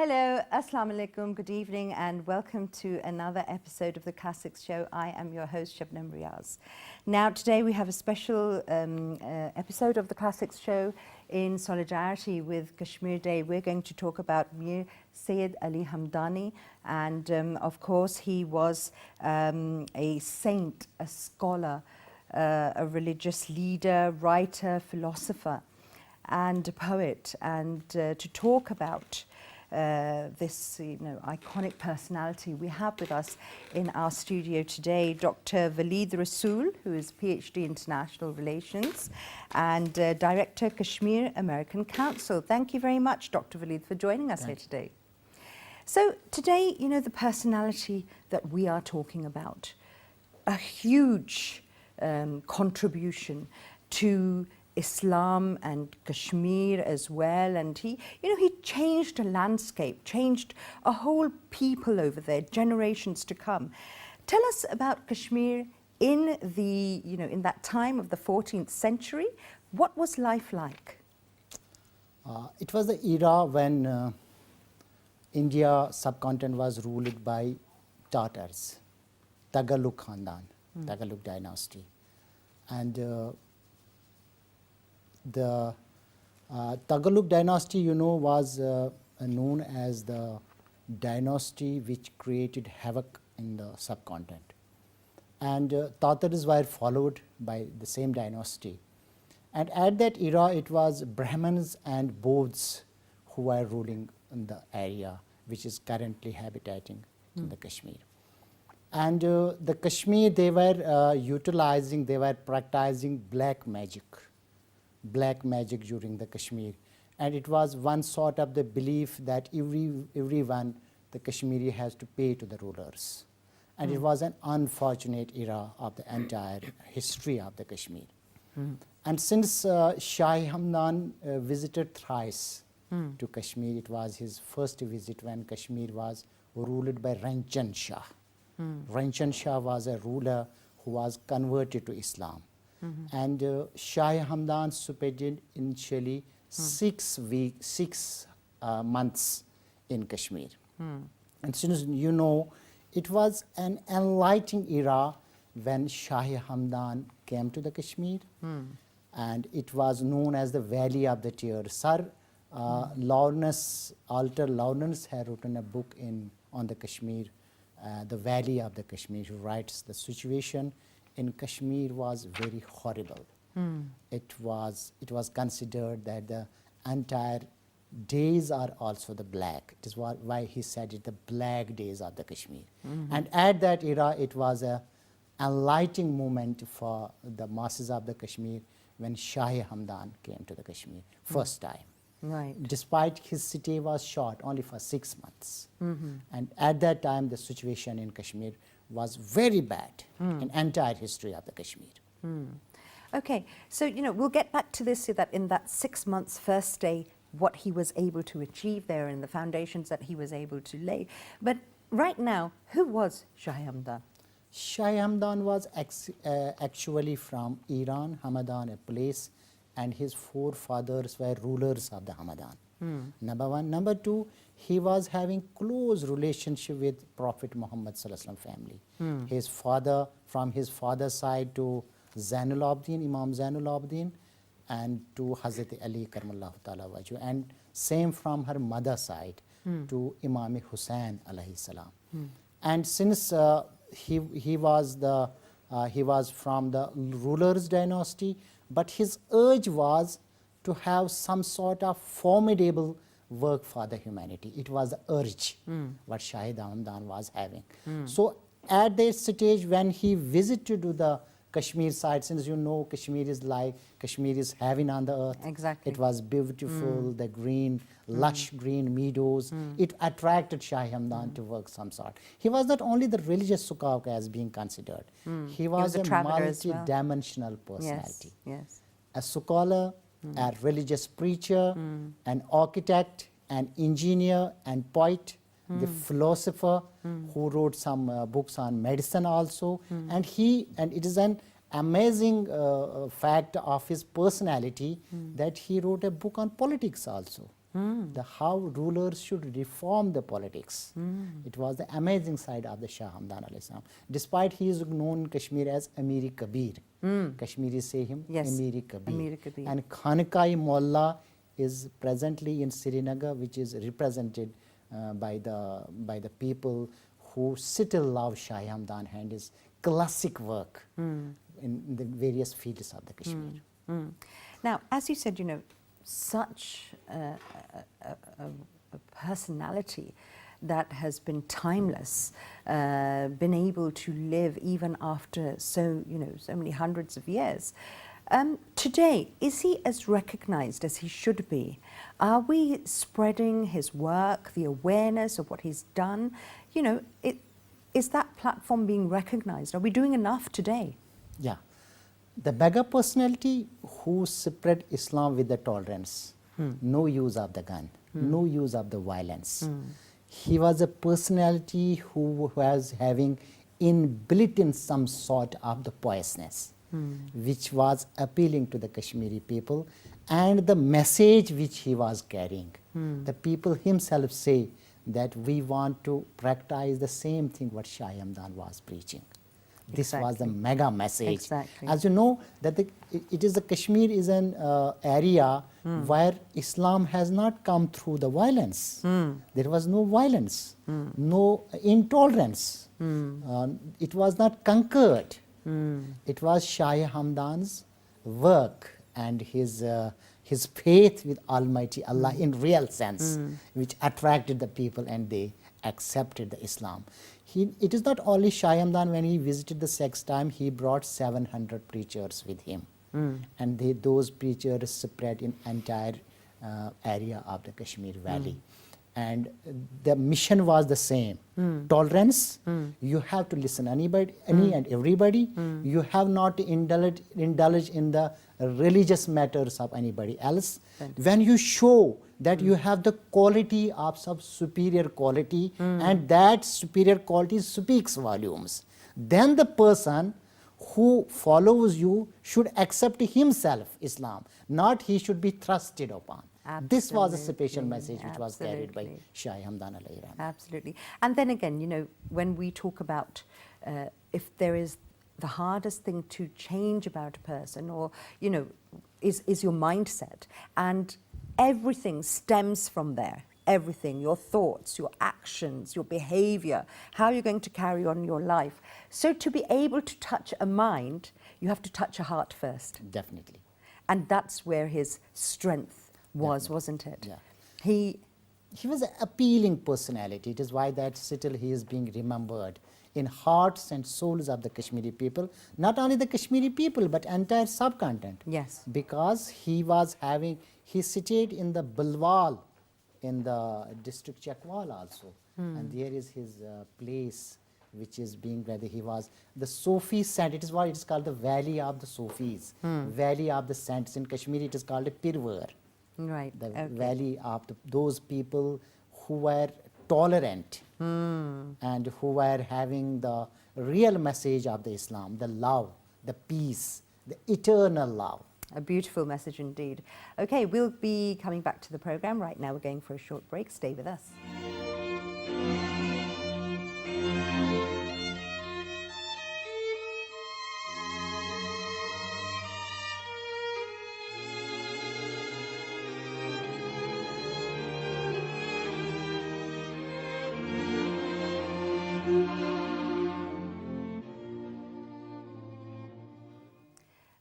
Hello, Assalamu alaikum, good evening, and welcome to another episode of the Classics Show. I am your host, Shabnum Riaz. Now, today we have a special episode of the Classics Show in solidarity with Kashmir Day. We're going to talk about Mir Sayyid Ali Hamdani, and of course, he was a saint, a scholar, a religious leader, writer, philosopher, and a poet. And to talk about this iconic personality, we have with us in our studio today Dr. Waleed Rasool, who is PhD International Relations and Director Kashmir American Council. Thank you very much, Dr. Waleed, for joining us here today. So today, the personality that we are talking about, a huge contribution to Islam and Kashmir as well, and he changed a landscape, changed a whole people over there, generations to come. Tell us about Kashmir in the in that time of the 14th century. What was life like? It was the era when India subcontinent was ruled by Tatars, Tagalog Khandan, Tagalog dynasty, and the Tagalog dynasty, was known as the dynasty which created havoc in the subcontinent. And Tatars were followed by the same dynasty. And at that era, it was Brahmins and Bodhs who were ruling in the area, which is currently habitating in the Kashmir. And the Kashmir, they were practicing black magic during the Kashmir, and it was one sort of the belief that everyone, the Kashmiri, has to pay to the rulers, and it was an unfortunate era of the entire history of the Kashmir. And since Shah Hamdan visited thrice to Kashmir, it was his first visit when Kashmir was ruled by Ranchan Shah. Ranchan Shah was a ruler who was converted to Islam. And Shah Hamdan superintended initially 6 months in Kashmir. And since it was an enlightening era when Shah Hamdan came to the Kashmir, and it was known as the Valley of the Tears. Sir Alter Lawrence had written a book on the Kashmir, the Valley of the Kashmir, who writes the situation in Kashmir was very horrible. It was considered that the entire days are also the black. It is why he said it, the black days of the Kashmir. And at that era, it was a enlightening moment for the masses of the Kashmir when Shah Hamdan came to the Kashmir first time. Right. Despite his stay was short, only for 6 months. And at that time, the situation in Kashmir was very bad in entire history of the Kashmir. Okay, so we'll get back to this, that in that 6 months first stay, what he was able to achieve there and the foundations that he was able to lay. But right now, who was Shah Hamdan? Shah Hamdan was actually from Iran, Hamadan, a place, and his forefathers were rulers of the Hamadan. Number one. Number two, he was having close relationship with Prophet Muhammad family. His father, from his father's side to Zainul Abidin, Imam Zainul Abidin, and to Hazrat Ali Karmallahu Ta'ala Wajhu, and same from her mother's side to Imam Hussain alayhi salam. And since he was from the rulers dynasty, but his urge was to have some sort of formidable work for the humanity. It was the urge what Shah Hamdan was having. So at that stage, when he visited to the Kashmir side, since Kashmir is heaven on the earth. Exactly. It was beautiful, the green, lush green meadows. It attracted Shah Hamdan to work some sort. He was not only the religious sukak as being considered. He was a multi-dimensional personality. Yes. A scholar, a religious preacher, an architect, an engineer, and poet, the philosopher who wrote some books on medicine also. And it is an amazing fact of his personality that he wrote a book on politics also. how rulers should reform the politics. It was the amazing side of the Shah Hamdan alayhi salam. Despite he is known in Kashmir as Amir Kabir. Kashmiris say him Amir Kabir. Amir Kabir. And Khankai Mohalla is presently in Srinagar, which is represented by the people who still love Shah Hamdan and his classic work in the various fields of the Kashmir. Now, as you said, such a personality that has been timeless, been able to live even after so many hundreds of years. Today, is he as recognized as he should be? Are we spreading his work, the awareness of what he's done? Is that platform being recognized? Are we doing enough today? Yeah. The mega personality who spread Islam with the tolerance, no use of the gun, no use of the violence. He was a personality who was having inbuilt in some sort of the piousness, which was appealing to the Kashmiri people, and the message which he was carrying. The people himself say that we want to practice the same thing what Shah Hamdan was preaching. This was the mega message. Exactly. As you know, that the Kashmir is an area where Islam has not come through the violence. There was no violence, no intolerance. It was not conquered. It was Shah Hamdan's work and his faith with Almighty Allah in real sense, which attracted the people and they accepted the Islam. It is not only Shah Hamdan, when he visited the sixth time, he brought 700 preachers with him. And those preachers spread in entire area of the Kashmir Valley. And the mission was the same. Tolerance, you have to listen any and everybody. You have not to indulge in the religious matters of anybody else. When you show that you have the quality of some superior quality, and that superior quality speaks volumes, then the person who follows you should accept himself Islam, not he should be thrusted upon. This was a special message which was carried by Shah Hamdan alayhi rahmah. Absolutely. And then again, when we talk about if there is the hardest thing to change about a person, or, is your mindset, and everything stems from there. Everything, your thoughts, your actions, your behavior, how you're going to carry on your life. So to be able to touch a mind, you have to touch a heart first. Definitely. And that's where his strength was, wasn't it? Yeah. He was an appealing personality. It is why that still he is being remembered in hearts and souls of the Kashmiri people. Not only the Kashmiri people, but entire subcontinent. Yes. Because he stayed in the Bilwal, in the district Chakwal also. And there is his place, which is being where he was. The Sufi saint, it is what it is called the Valley of the Sufis, Valley of the Saints. In Kashmiri it is called a Pirwar. Right. The valley of those people who were tolerant and who were having the real message of the Islam, the love, the peace, the eternal love. A beautiful message indeed. Okay, we'll be coming back to the program. Right now we're going for a short break. Stay with us.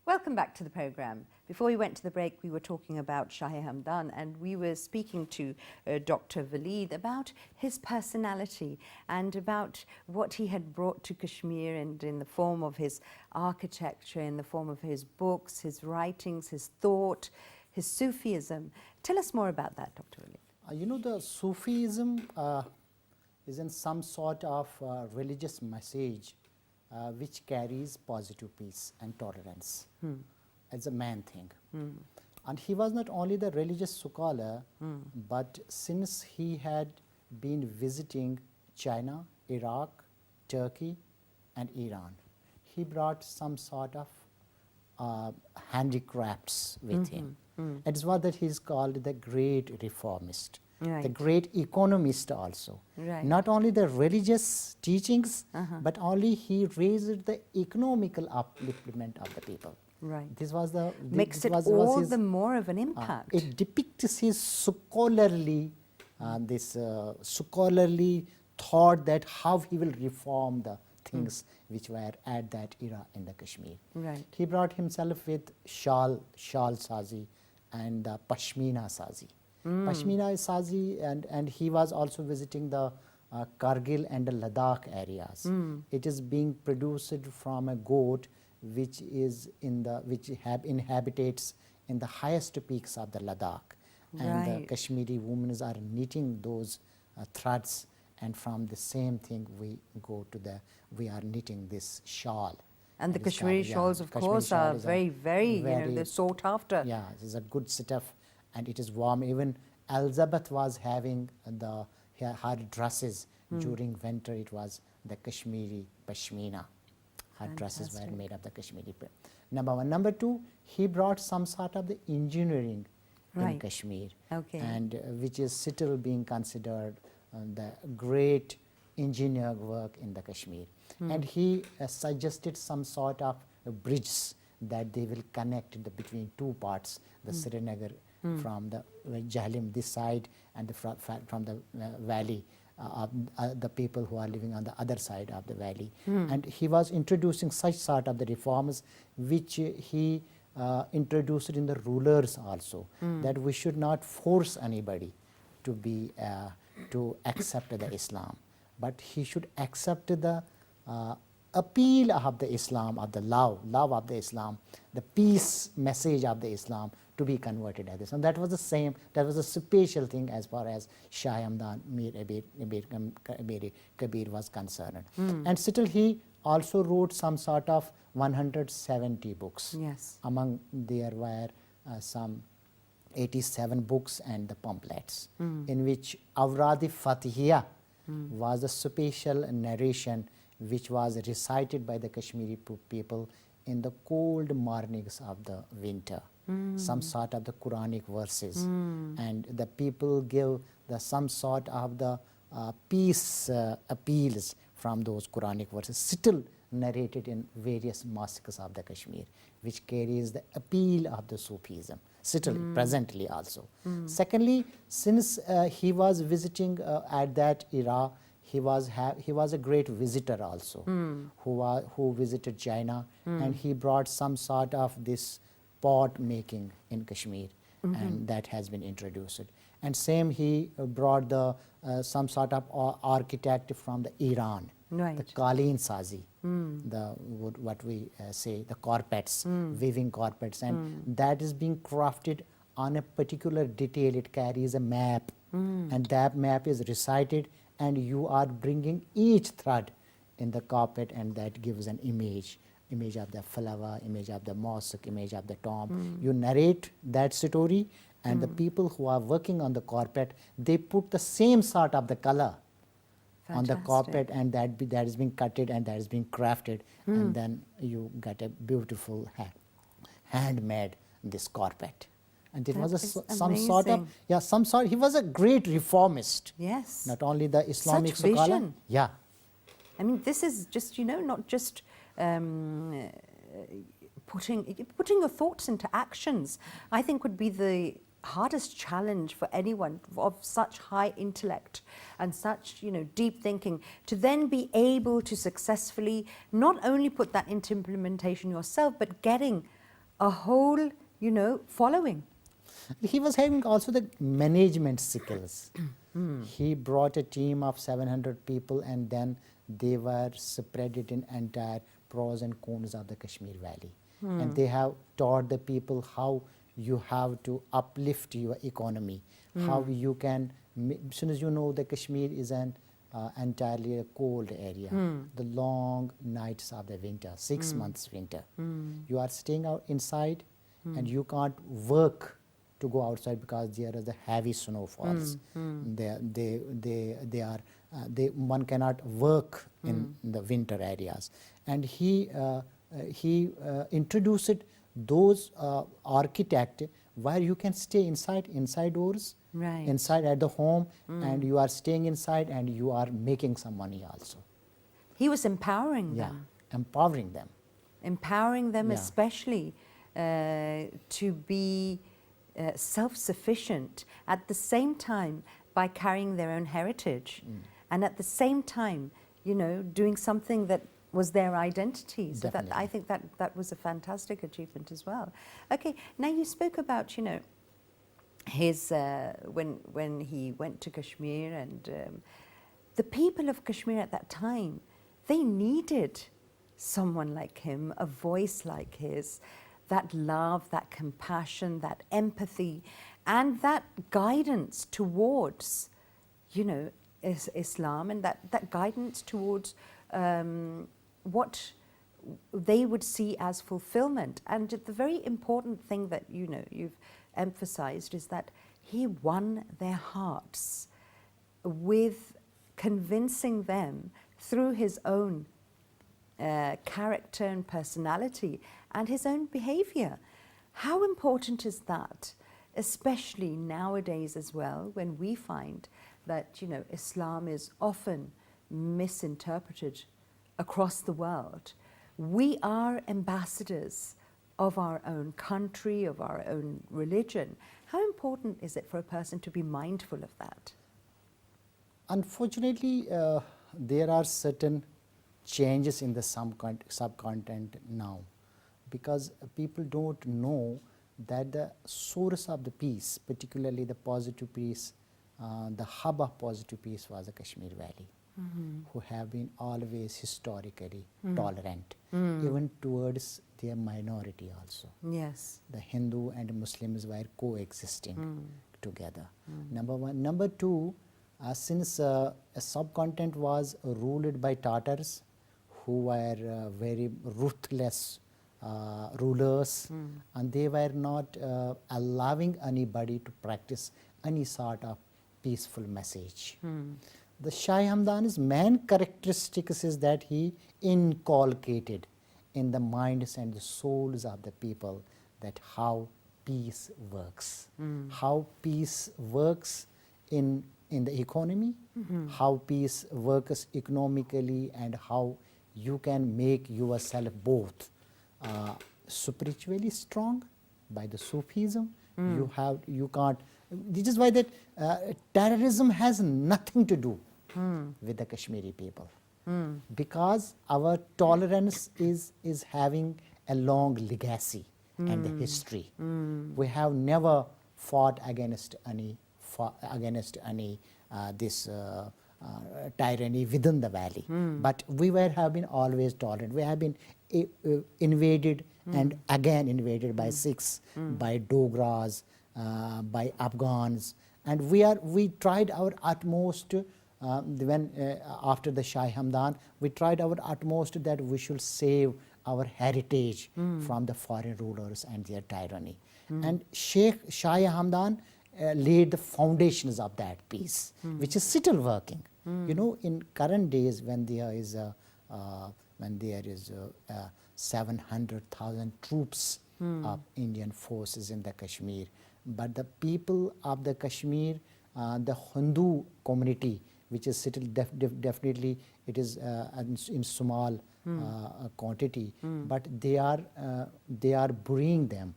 Welcome back to the program. Before we went to the break, we were talking about Shah Hamdan, and we were speaking to Dr. Waleed about his personality and about what he had brought to Kashmir, and in the form of his architecture, in the form of his books, his writings, his thought, his Sufism. Tell us more about that, Dr. Waleed. The Sufism is in some sort of religious message which carries positive peace and tolerance as a main thing. And he was not only the religious scholar, but since he had been visiting China, Iraq, Turkey and Iran, he brought some sort of handicrafts with him. It is what that he is called the great reformist, the Right. great economist also. Right. Not only the religious teachings, but only he raised the economical upliftment of the people. Right. This was the Makes this it was all his, the more of an impact. it depicts his scholarly scholarly thought that how he will reform the things which were at that era in the Kashmir. Right. He brought himself with shawl sazi and the pashmina sazi. Pashmina is sazi, and he was also visiting the Kargil and the Ladakh areas. It is being produced from a goat which is in the inhabitates in the highest peaks of the Ladakh, and the Right. Kashmiri women are knitting those threads, and from the same thing we are knitting this shawl. And the It is Kashmiri called- shawls, of Kashmiri course, shawl are is a very, very- they're sought after. Yeah, it is a good stuff, and it is warm. Even Elizabeth was having her dresses during winter. It was the Kashmiri pashmina. Her dresses were made of the Kashmiri. Number one. Number two, he brought some sort of the engineering in Right. Kashmir, Okay. and which is still being considered the great engineer work in the Kashmir. And he suggested some sort of bridges that they will connect between two parts, the Srinagar from the Jahlim this side, and from the valley, the people who are living on the other side of the valley. And he was introducing such sort of the reforms which he introduced in the rulers also, that we should not force anybody to be to accept the Islam, but he should accept the appeal of the Islam, of the love of the Islam, the peace message of the Islam to be converted as Islam. That was the same, that was a special thing as far as Shah Hamdan Mir Kabir was concerned. And still he also wrote some sort of 170 books. Yes. Among there were some 87 books and the pamphlets, in which Awrad-e Fatihiyya was a special narration which was recited by the Kashmiri people in the cold mornings of the winter. Some sort of the Quranic verses, and the people give some sort of the peace appeals from those Quranic verses, still narrated in various mosques of the Kashmir, which carries the appeal of the Sufism, still presently also. Secondly, since he was visiting at that era, he was a great visitor also, who visited China, and he brought some sort of this pot making in Kashmir, and that has been introduced. And same, he brought the some sort of architect from the Iran, Right. the Qaleen Sazi, what we say, the carpets, weaving carpets, and that is being crafted on a particular detail. It carries a map, and that map is recited, and you are bringing each thread in the carpet, and that gives an image of the flower, image of the mosque, image of the tomb. You narrate that story, and the people who are working on the carpet, they put the same sort of the color on the Fantastic. carpet, and that is being cutted, and that is being crafted, and then you get a beautiful handmade this carpet. And it That was is some sort of, amazing. yeah, some sort. He was a great reformist. Yes. Not only the Islamic Such scholar. vision. Yeah. I mean, this is just, not just putting your thoughts into actions, I think would be the hardest challenge for anyone of such high intellect and such, deep thinking, to then be able to successfully not only put that into implementation yourself, but getting a whole, following. He was having also the management skills. He brought a team of 700 people, and then they were spread it in entire pros and cons of the Kashmir Valley. And they have taught the people how you have to uplift your economy, how you can, as soon as you know the Kashmir is an entirely a cold area, the long nights of the winter, 6 months winter. You are staying out inside, and you can't work to go outside because there is the heavy snowfalls. One cannot work in the winter areas. And he introduced those architect where you can stay inside doors, Right. inside at the home, and you are staying inside and you are making some money also. He was empowering Yeah, them. empowering them. Empowering them, Yeah. especially to be self-sufficient at the same time by carrying their own heritage, and at the same time, you know, doing something that was their identity. So that, I Definitely. think that was a fantastic achievement as well. Okay, now you spoke about, you know, his when he went to Kashmir, and the people of Kashmir at that time, they needed someone like him, a voice like his, that love, that compassion, that empathy, and that guidance towards, you know, Islam, and that guidance towards what they would see as fulfillment. And the very important thing that, you know, you've emphasized is that he won their hearts with convincing them through his own character and personality and his own behavior. How important is that, especially nowadays as well, when we find that, you know, Islam is often misinterpreted across the world? We are ambassadors of our own country, of our own religion. How important is it for a person to be mindful of that? Unfortunately, there are certain changes in the subcontinent now, because people don't know that the source of the peace, particularly the positive peace, the hub of positive peace, was the Kashmir Valley, who have been always historically tolerant, even towards their minority also. Yes. The Hindu and Muslims were coexisting together. Number one. Number two, since a subcontinent was ruled by Tatars, who were very ruthless rulers, and they were not allowing anybody to practice any sort of peaceful message. The Shah Hamdan's main characteristics is that he inculcated in the minds and the souls of the people that how peace works, how peace works in the economy, how peace works economically, and how you can make yourself both spiritually strong by the Sufism. You can't. This is why that terrorism has nothing to do with the Kashmiri people, because our tolerance is having a long legacy and the history. We have never fought against any this tyranny within the valley, but we have been always tolerant. We have been invaded and again invaded by Sikhs, by Dogras, by Afghans, and we tried our utmost. After the Shah Hamdan, we tried our utmost that we should save our heritage from the foreign rulers and their tyranny. And Shah Hamdan laid the foundations of that peace, which is still working. You know, in current days, when there is 700,000 troops of Indian forces in the Kashmir, but the people of the Kashmir, the Hindu community, which is still definitely it is in small quantity, but they are burying them,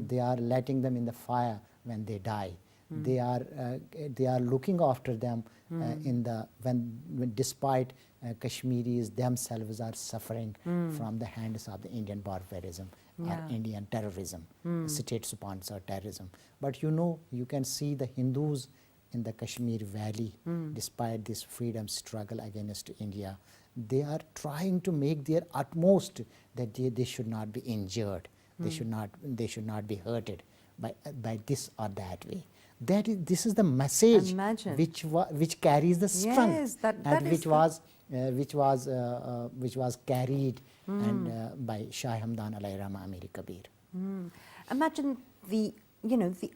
they are letting them in the fire when they die. They are looking after them when despite Kashmiris themselves are suffering from the hands of the Indian barbarism or Indian terrorism, state-sponsored terrorism. But you know, you can see the Hindus in the Kashmir Valley, despite this freedom struggle against India, they are trying to make their utmost that they should not be injured, they should not be hurted by this or that way. This is the message which carries the strength, and which was carried and by Shah Hamdan alayhi rahma Aamir Kabir. Imagine the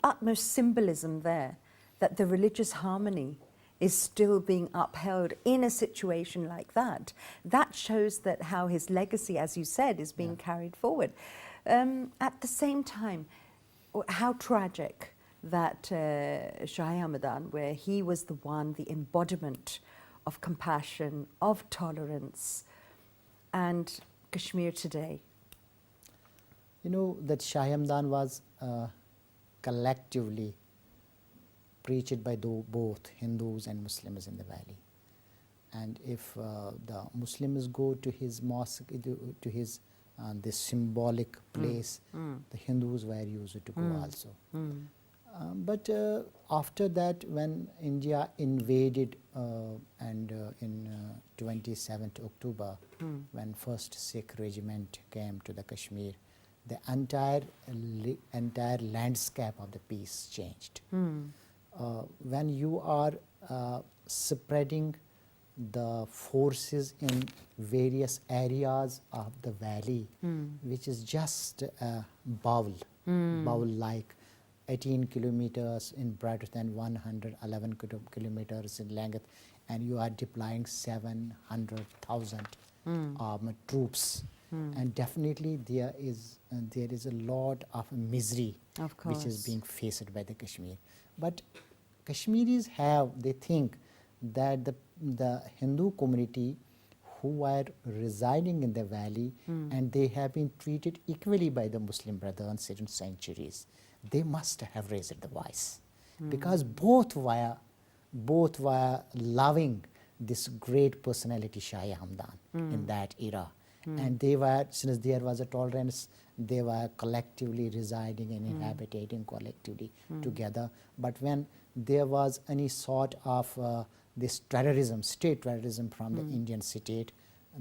utmost symbolism there, that the religious harmony is still being upheld in a situation like that. That shows that how his legacy, as you said, is being carried forward. At the same time, how tragic that Shah Hamdan, where he was the one, the embodiment of compassion, of tolerance, and Kashmir today. You know that Shah Hamdan was collectively preached by both Hindus and Muslims in the valley. And if the Muslims go to his mosque, to his this symbolic place, the Hindus were used to go also. But after that, when India invaded and in 27th October, when first Sikh regiment came to the Kashmir, the entire landscape of the peace changed. When you are spreading the forces in various areas of the valley, which is just a bowl-like, 18 kilometers in breadth and 111 kilometers in length, and you are deploying 700,000 armed troops. And definitely there is a lot of misery which is being faced by the Kashmir. But Kashmiris they think that the Hindu community who are residing in the valley, and they have been treated equally by the Muslim brothers since centuries, they must have raised the voice, because both were loving this great personality Shah Hamdan in that era. And they were, since there was a tolerance, they were collectively residing and inhabiting collectively together. But when there was any sort of this terrorism, state terrorism from the Indian state,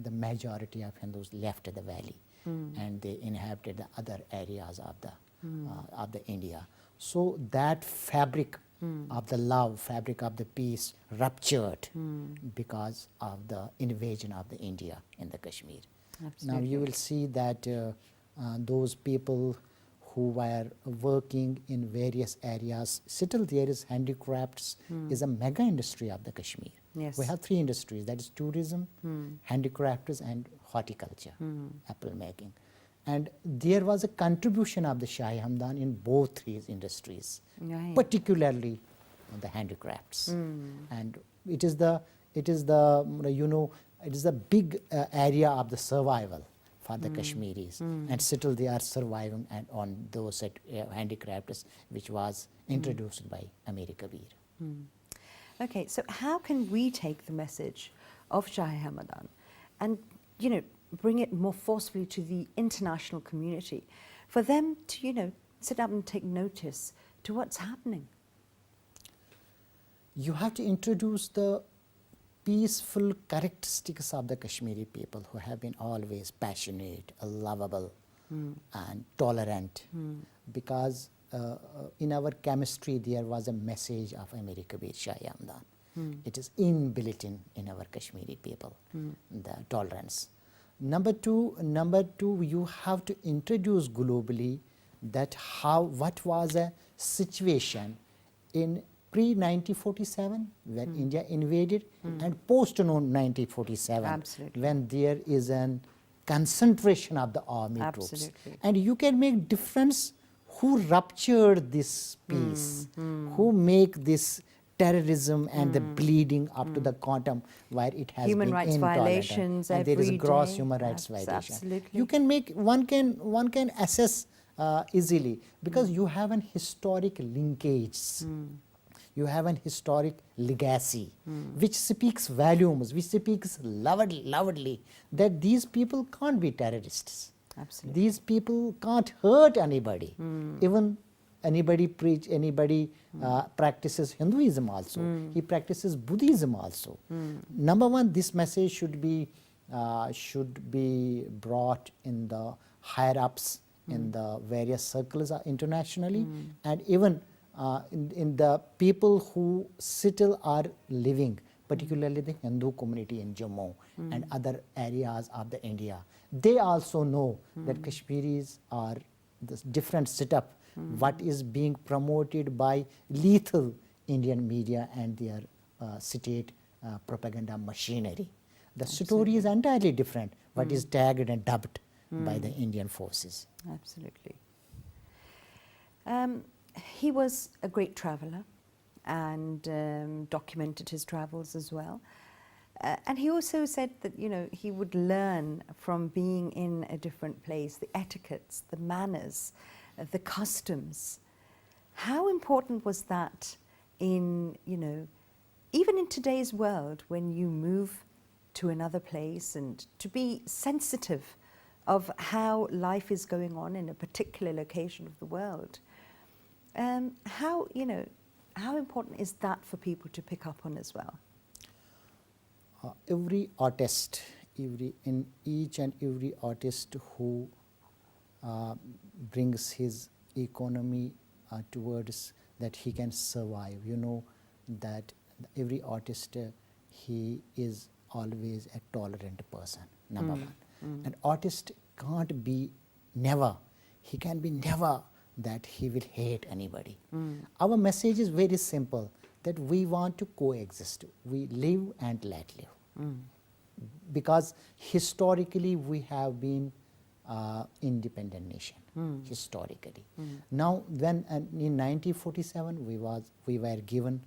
the majority of Hindus left the valley and they inhabited the other areas of the India. So that fabric of the love, fabric of the peace ruptured because of the invasion of the India in the Kashmir. Absolutely. Now you will see that those people who were working in various areas, still there is handicrafts, is a mega industry of the Kashmir. Yes. We have three industries, that is tourism, handicrafts and horticulture, apple making. And there was a contribution of the Shah Hamdan in both three industries, particularly on the handicrafts. And it is the big area of the survival for the Kashmiris, and still they are surviving and on those handicrafts which was introduced by Aamir Kabir. Okay, so how can we take the message of Shah Hamdan and bring it more forcefully to the international community, for them to sit up and take notice to what's happening? You have to introduce the peaceful characteristics of the Kashmiri people, who have been always passionate, lovable, and tolerant. Because in our chemistry there was a message of Aamir Kabir, Shah Hamdan. It is inbuilt in our Kashmiri people, the tolerance. Number two, you have to introduce globally that what was a situation in pre-1947 when India invaded, and post-1947 when there is a concentration of the army troops. And you can make difference who ruptured this peace, who make this terrorism and the bleeding up to the quantum where it has human been rights intolerant, violations and there is every gross day. human rights violation. Absolutely. You can make one can assess easily, because you have an historic linkage. You have an historic legacy which speaks volumes, which speaks loudly that these people can't be terrorists. Absolutely. These people can't hurt anybody. Even anybody practices Hinduism also. He practices Buddhism also. Number one, this message should be brought in the higher ups, in the various circles internationally, and even in the people who still are living, particularly the Hindu community in Jammu and other areas of the India. They also know that Kashmiris are this different setup, what is being promoted by lethal Indian media and their state propaganda machinery. The story is entirely different, what is tagged and dubbed by the Indian forces. Absolutely. He was a great traveller and documented his travels as well. And he also said that, you know, he would learn from being in a different place, the etiquettes, the manners, the customs. How important was that in, you know, even in today's world when you move to another place, and to be sensitive of how life is going on in a particular location of the world? How, you know, how important is that for people to pick up on as well? Every artist, each and every artist who brings his economy towards that he can survive. You know that every artist, he is always a tolerant person, number one. An artist can't be never, he can be never that he will hate anybody. Our message is very simple, that we want to coexist. We live and let live. Because historically we have been independent nation, historically. Now when in 1947 we were given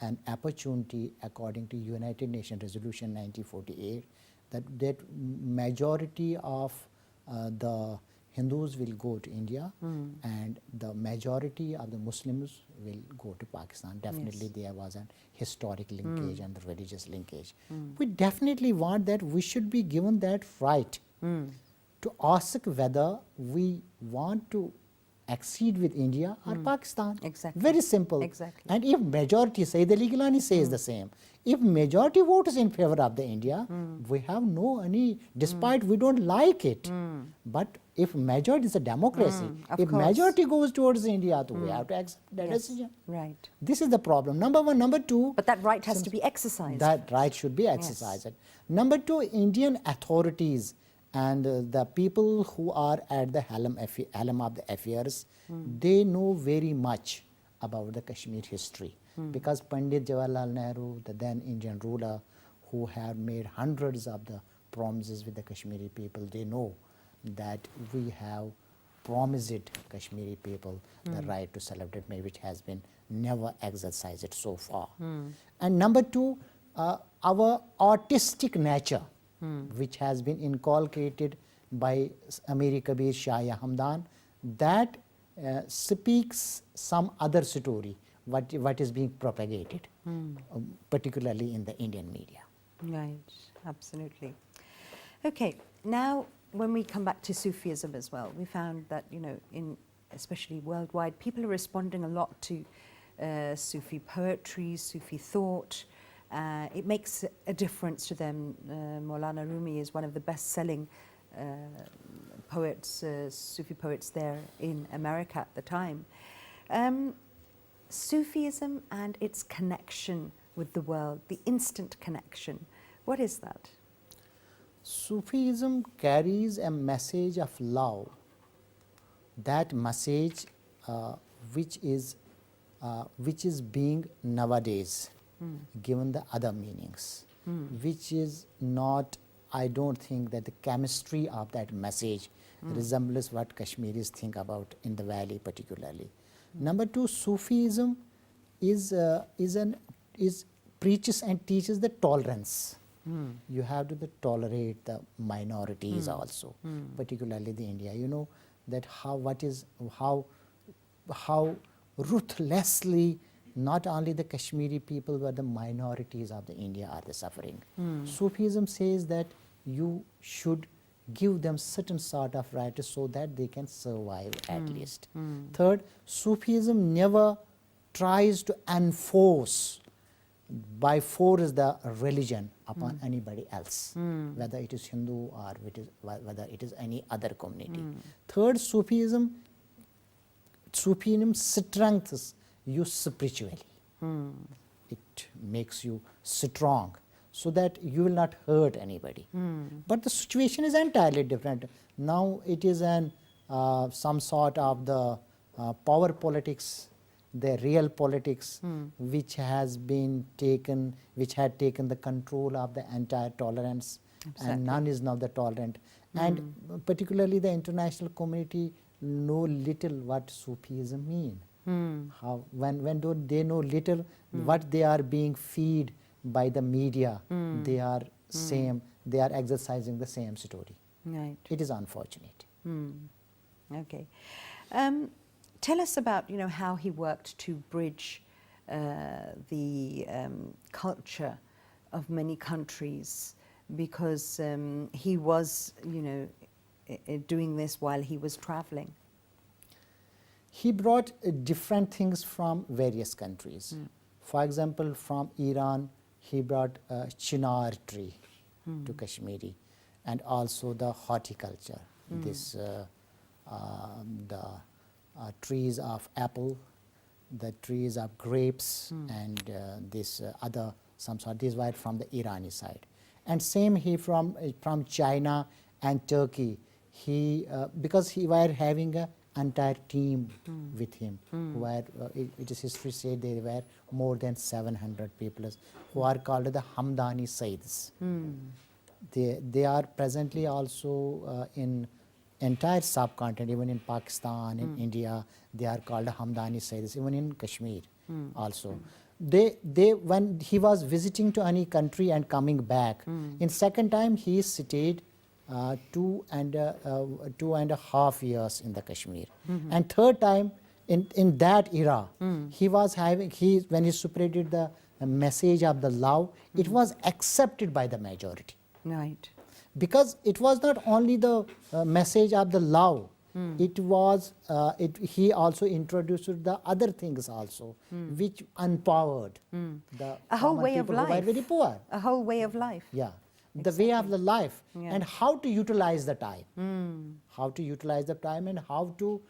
an opportunity according to United Nations Resolution 1948 that majority of the Hindus will go to India and the majority of the Muslims will go to Pakistan. Definitely there was an historic linkage and the religious linkage. We definitely want that we should be given that right to ask whether we want to accede with India or Pakistan. Exactly. Very simple. Exactly. And if majority, Sayyid Ali Gilani says the same, if majority vote is in favor of the India, we have no any, despite we don't like it, but if majority is a democracy, if course. majority goes towards India, then we have to accept that Yes. decision. Right. This is the problem. Number one. Number two. But that right has to be exercised. That right should be exercised. Number two, Indian authorities and the people who are at the helm of the affairs, they know very much about the Kashmir history. Because Pandit Jawaharlal Nehru, the then Indian ruler, who had made hundreds of the promises with the Kashmiri people, they know that we have promised Kashmiri people the right to self-determination, which has been never exercised so far. And number two, our artistic nature, which has been inculcated by Aamir Kabir Shah Hamdan, that speaks some other story, what is being propagated, particularly in the Indian media. Right, absolutely. Okay, now when we come back to Sufism as well, we found that, you know, especially worldwide, people are responding a lot to Sufi poetry, Sufi thought. It makes a difference to them. Maulana Rumi is one of the best-selling poets, Sufi poets there in America at the time. Sufism and its connection with the world, the instant connection, what is that? Sufism carries a message of love. That message, which is being nowadays given the other meanings, which is not, I don't think that the chemistry of that message resembles what Kashmiris think about in the valley particularly. Number two, Sufism is preaches and teaches the tolerance. You have to tolerate the minorities also, particularly the India. You know that how ruthlessly not only the Kashmiri people but the minorities of the India are the suffering. Sufism says that you should give them certain sort of rights so that they can survive at least. Third, Sufism never tries to enforce by force the religion upon anybody else, whether it is Hindu or whether it is any other community. Third, Sufism strengthens you spiritually. It makes you strong so that you will not hurt anybody. But the situation is entirely different. Now it is some sort of the power politics, the real politics, which had taken the control of the entire tolerance. Absolutely. And none is now the tolerant. And particularly the international community know little what Sufism mean. How when do they know little what they are being fed by the media, they are same, they are exercising the same story. Right. It is unfortunate. Okay. Tell us about, how he worked to bridge the culture of many countries, because he was, doing this while he was traveling. He brought different things from various countries. For example, from Iran, he brought chinar tree to Kashmiri, and also the horticulture. This the trees of apple, the trees of grapes, and this other some sort. These were from the Irani side, and same he from China and Turkey. He because he were having a entire team with him, where it is history said there were more than 700 people who are called the Hamdani Sayyids. They are presently also in entire subcontinent, even in Pakistan, in India, they are called Hamdani Sayyids, even in Kashmir also. They when he was visiting to any country and coming back, in second time he stayed 2.5 years in the Kashmir, and third time in that era he was having when he spreaded the message of the love, it was accepted by the majority. Right. Because it was not only the message of the love, it was he also introduced the other things also, which empowered the A whole common way of people who were life. very poor. A whole way of life. Yeah, the way of the life, Yeah. and how to utilize the time, how to utilize the time, and how to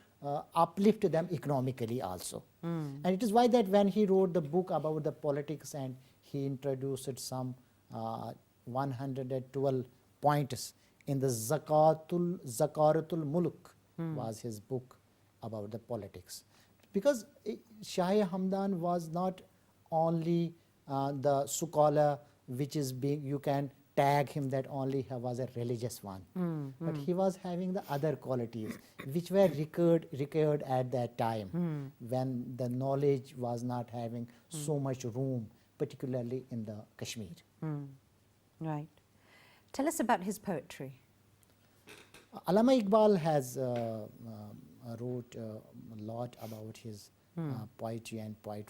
uplift them economically also. And it is why that when he wrote the book about the politics, and he introduced some 112 points in the Zakaratul Mulk was his book about the politics. Because Shah Hamdan was not only the scholar which is being, you can tag him that only he was a religious one, but he was having the other qualities which were required at that time when the knowledge was not having so much room, particularly in the Kashmir. Right. Tell us about his poetry. Allama Iqbal has wrote a lot about his poetry, and but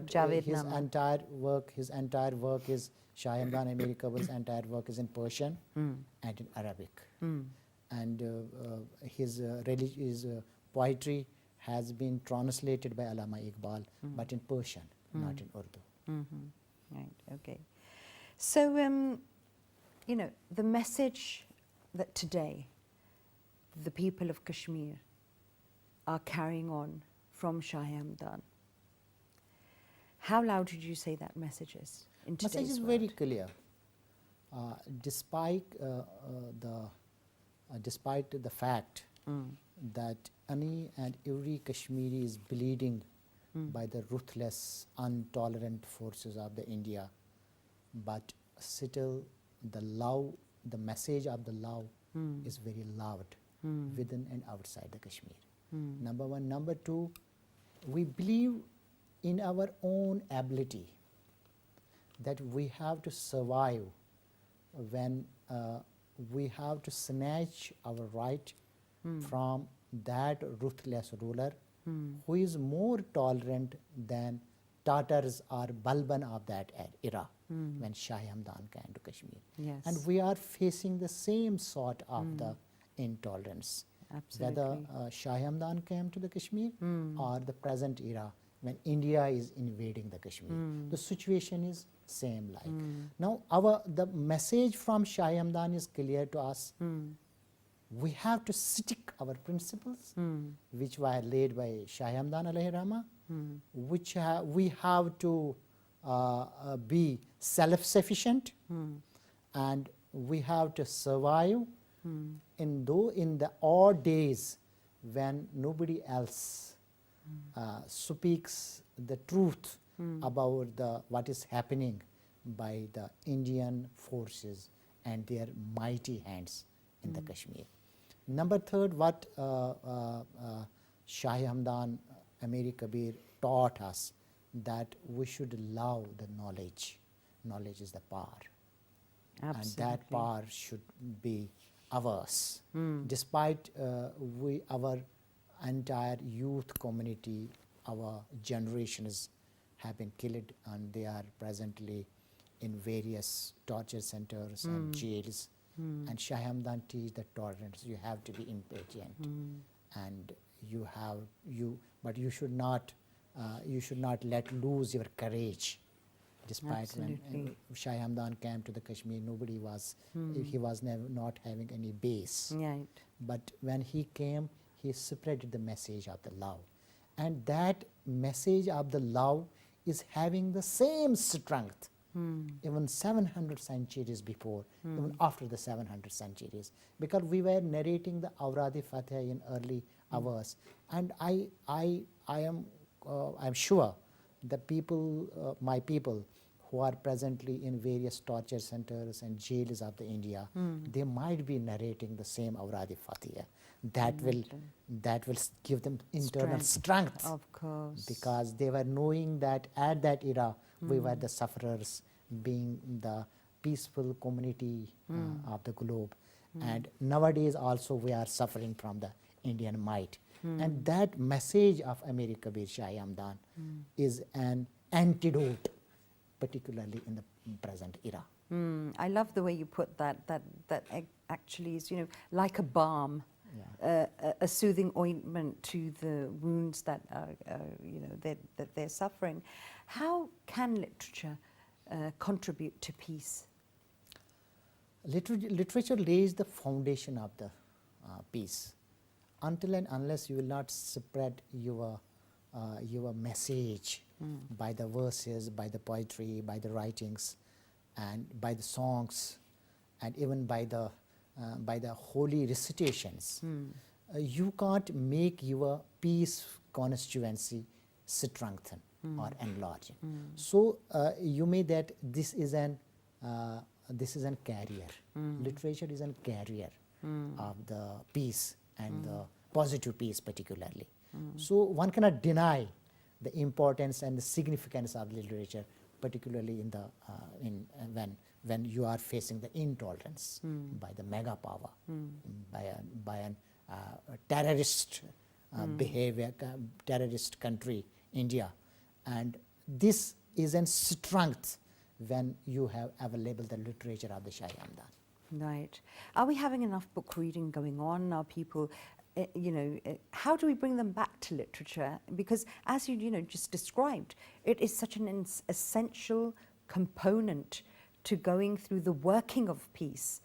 Javed his Nama. entire work is Shah Hamdan Aamir Kabal's entire work is in Persian and in Arabic, and his poetry has been translated by Allama Iqbal, but in Persian, not in Urdu. Right. Okay. So, the message that today the people of Kashmir are carrying on from Shah Hamdan, how loud did you say that message is in today's Message is world? very clear. Despite the fact that any and every Kashmiri is bleeding by the ruthless, intolerant forces of the India, but still the message of the love is very loud within and outside the Kashmir. Number one. Number two, we believe in our own ability that we have to survive when we have to snatch our right from that ruthless ruler who is more tolerant than Tatars or Balban of that era when Shah Hamdan came to Kashmir. Yes. And we are facing the same sort of the intolerance. Absolutely. Whether Shah Hamdan came to the Kashmir or the present era when India is invading the Kashmir. The situation is same like. Now the message from Shah Hamdan is clear to us. We have to stick our principles which were laid by Shah Hamdan alayhi rahmah, which we have to be self-sufficient, and we have to survive in the odd days when nobody else speaks the truth about what is happening by the Indian forces and their mighty hands in the Kashmir. Number third, what Shah Hamdan, Aamir Kabir taught us, that we should love the knowledge. Knowledge is the power. Absolutely. And that power should be ours. Despite our entire youth community, our generations have been killed, and they are presently in various torture centers and jails. And Shah Hamdan teach the tolerance. You have to be impatient, and but you should not let lose your courage. Despite when Shah Hamdan came to the Kashmir, nobody was, he was not having any base. Right. But when he came, he spread the message of the love. And that message of the love is having the same strength, even 700 centuries before, even after the 700 centuries. Because we were narrating the Awrad-e Fateh in early hours. And I'm sure the people, my people, who are presently in various torture centers and jails of the India, they might be narrating the same Awrad-e Fateh. That will give them internal strength. Of course. Because they were knowing that at that era, we were the sufferers, being the peaceful community of the globe. And nowadays also we are suffering from the Indian might. And that message of Aamir Kabir Shah Hamdan is an antidote, particularly in the present era. I love the way you put that actually is, like a balm, a soothing ointment to the wounds that are, that they're suffering. How can literature contribute to peace? Literature lays the foundation of the peace. Until and unless you will not spread your message by the verses, by the poetry, by the writings, and by the songs, and even by the holy recitations, you can't make your peace constituency strengthen or enlarge. So you may that this is an carrier. Literature is a carrier of the peace and the positive peace particularly. So one cannot deny the importance and the significance of literature, particularly in the when you are facing the intolerance by the mega power, by a terrorist behavior, terrorist country, India. And this is a strength when you have available the literature of the Shah Hamdan. Right. Are we having enough book reading going on? Are people, how do we bring them back to literature? Because as you just described, it is such an essential component to going through the working of peace.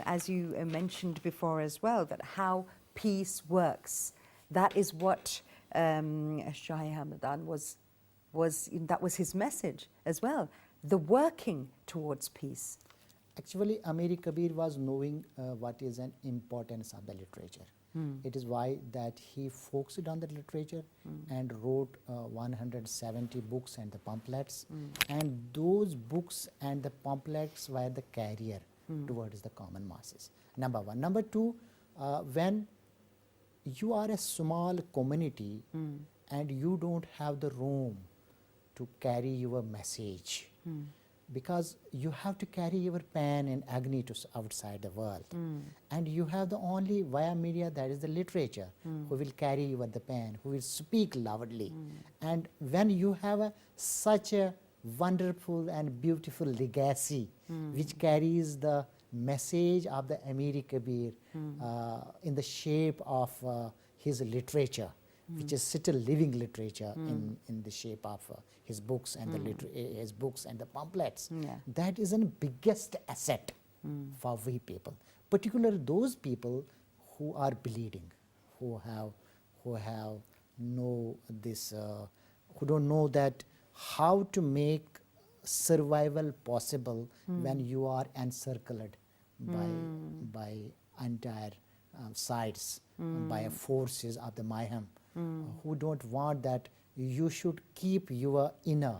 As you mentioned before as well, that how peace works. That is what Shah Hamdan that was his message as well, the working towards peace. Actually, Aamir Kabir was knowing what is an importance of the literature. It is why that he focused on the literature and wrote 170 books and the pamphlets. And those books and the pamphlets were the carrier towards the common masses. Number one. Number two, when you are a small community and you don't have the room to carry your message, because you have to carry your pen and agony to outside the world. And you have the only via media, that is the literature, who will carry you the pen, who will speak loudly. And when you have such a wonderful and beautiful legacy, which carries the message of the Aamir Kabir in the shape of his literature, which is still living literature in the shape of his books and his books and the pamphlets. That is the biggest asset for we people, particularly those people who are bleeding, who don't know that how to make survival possible when you are encircled by entire sides, by forces of the mayhem, who don't want that you should keep your inner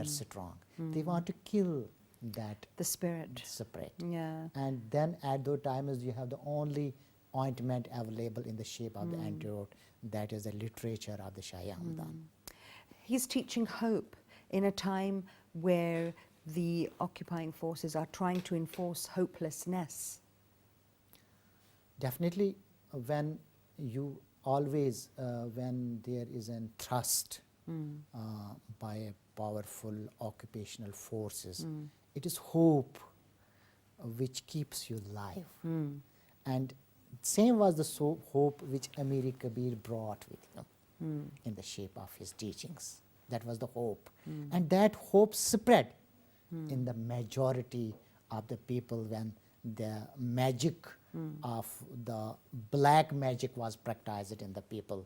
strong. They want to kill that the spirit. separate. Yeah. And then at those times you have the only ointment available in the shape of the antidote. That is the literature of the Shah Hamdan. He's teaching hope in a time where the occupying forces are trying to enforce hopelessness. Definitely, when you always, when there is a thrust by a powerful occupational forces, it is hope which keeps you alive. And same was the hope which Aamir Kabir brought with him in the shape of his teachings. That was the hope. And that hope spread in the majority of the people when the magic of the black magic was practiced in the people,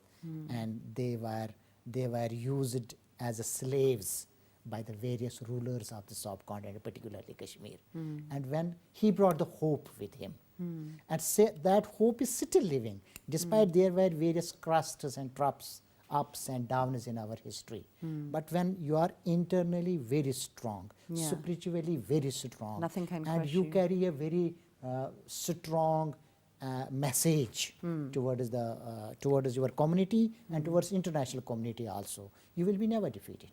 and they were used as slaves by the various rulers of the subcontinent, particularly Kashmir. And when he brought the hope with him, and that hope is still living, despite there were various crusts and troughs, ups and downs in our history. But when you are internally very strong, spiritually very strong, Nothing can and crush you you. carry a very strong message towards your community and towards international community also, you will be never defeated.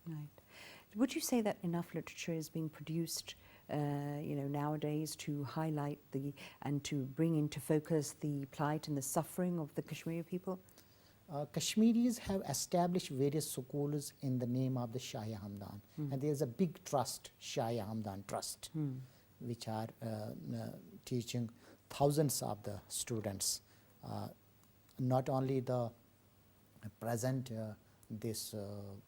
Right. Would you say that enough literature is being produced, nowadays to highlight and to bring into focus the plight and the suffering of the Kashmiri people? Kashmiris have established various schools in the name of the Shah Hamdan, and there is a big trust, Shah Hamdan Trust, which are teaching thousands of the students, not only the present this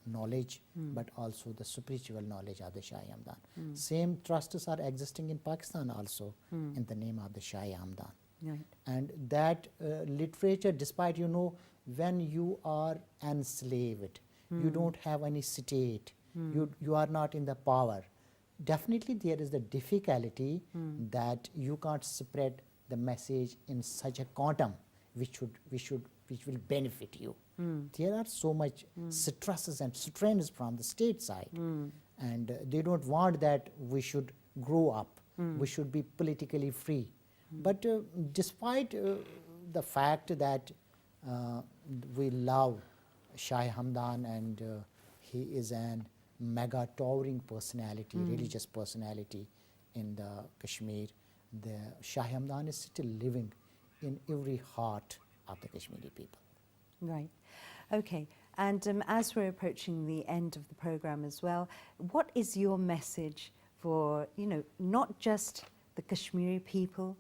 knowledge, but also the spiritual knowledge of the Shah Hamdan. Same trusts are existing in Pakistan also in the name of the Shah Hamdan. Right. And that literature, despite when you are enslaved, you don't have any state, you are not in the power, definitely there is the difficulty that you can't spread the message in such a quantum which will benefit you. There are so much stresses and strains from the state side, and they don't want that we should grow up, we should be politically free. But despite the fact that we love Shah Hamdan, and he is an mega towering personality, religious personality in the Kashmir, the Shah Hamdan is still living in every heart of the Kashmiri people. Right. Okay. And as we're approaching the end of the program as well, what is your message for, not just the Kashmiri people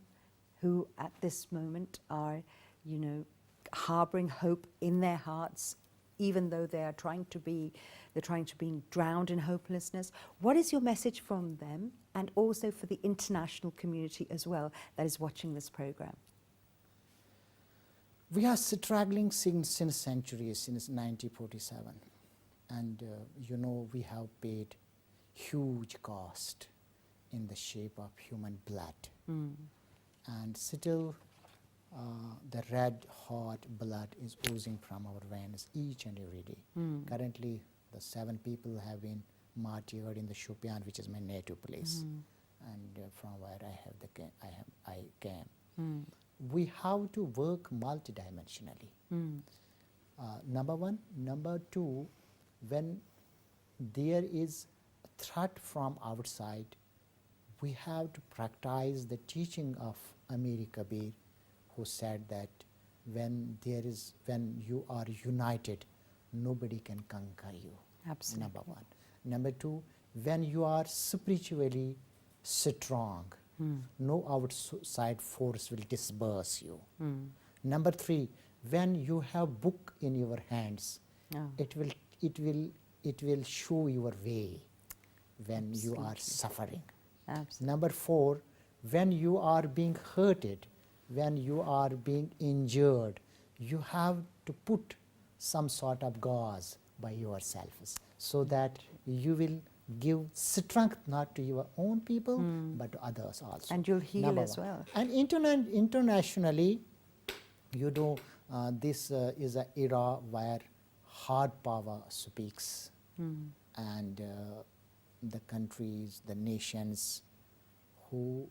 who at this moment are, harboring hope in their hearts, even though they're trying to be drowned in hopelessness? What is your message from them, and also for the international community as well that is watching this program? We are struggling since centuries, since 1947, and we have paid huge cost in the shape of human blood, and still the red hot blood is oozing from our veins each and every day. Currently, the 7 people have been martyred in the Shopian, which is my native place, and from where I came. We have to work multidimensionally. Number one. Number two, when there is a threat from outside, we have to practice the teaching of Aamir Kabir, who said that when you are united, nobody can conquer you. Absolutely. Number one. Number two, when you are spiritually strong, no outside force will disperse you. Number three, when you have book in your hands, it will show your way when you are suffering. Absolutely. Number four, when you are being hurted, when you are being injured, you have to put some sort of gauze by yourselves, so that you will give strength not to your own people but to others also. And you'll heal Number as one. well. And internationally, this is an era where hard power speaks, and the countries, the nations who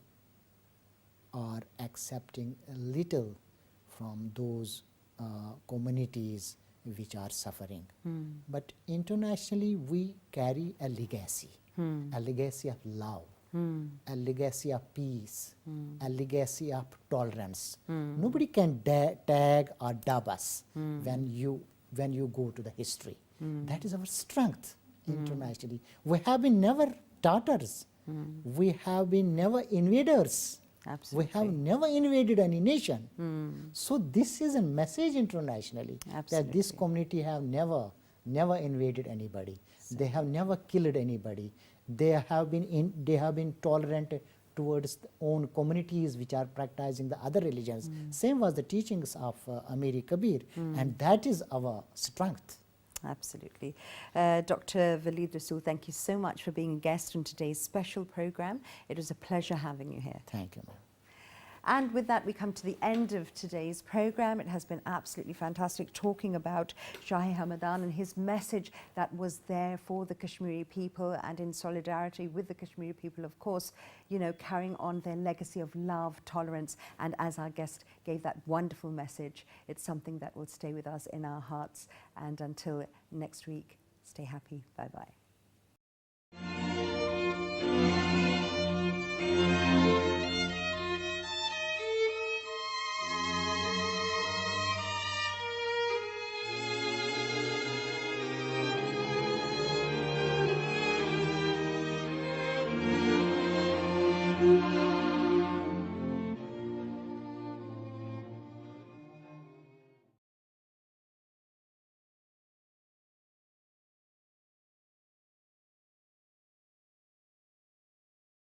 are accepting a little from those communities which are suffering. But internationally, we carry a legacy of love, a legacy of peace, a legacy of tolerance. Nobody can tag or dub us when you go to the history. That is our strength internationally. We have been never tartars. We have been never invaders. Absolutely. We have never invaded any nation. So this is a message internationally that this community have never invaded anybody. They have never killed anybody. They have been tolerant towards their own communities which are practicing the other religions. Same was the teachings of Aamir Kabir, and that is our strength. Absolutely. Dr. Waleed Rasool, thank you so much for being a guest on today's special program. It was a pleasure having you here. Thank you, ma'am. And with that, we come to the end of today's program. It has been absolutely fantastic talking about Shah Hamdan and his message that was there for the Kashmiri people, and in solidarity with the Kashmiri people, of course, you know, carrying on their legacy of love, tolerance, and as our guest gave that wonderful message, it's something that will stay with us in our hearts. And until next week, stay happy. Bye-bye.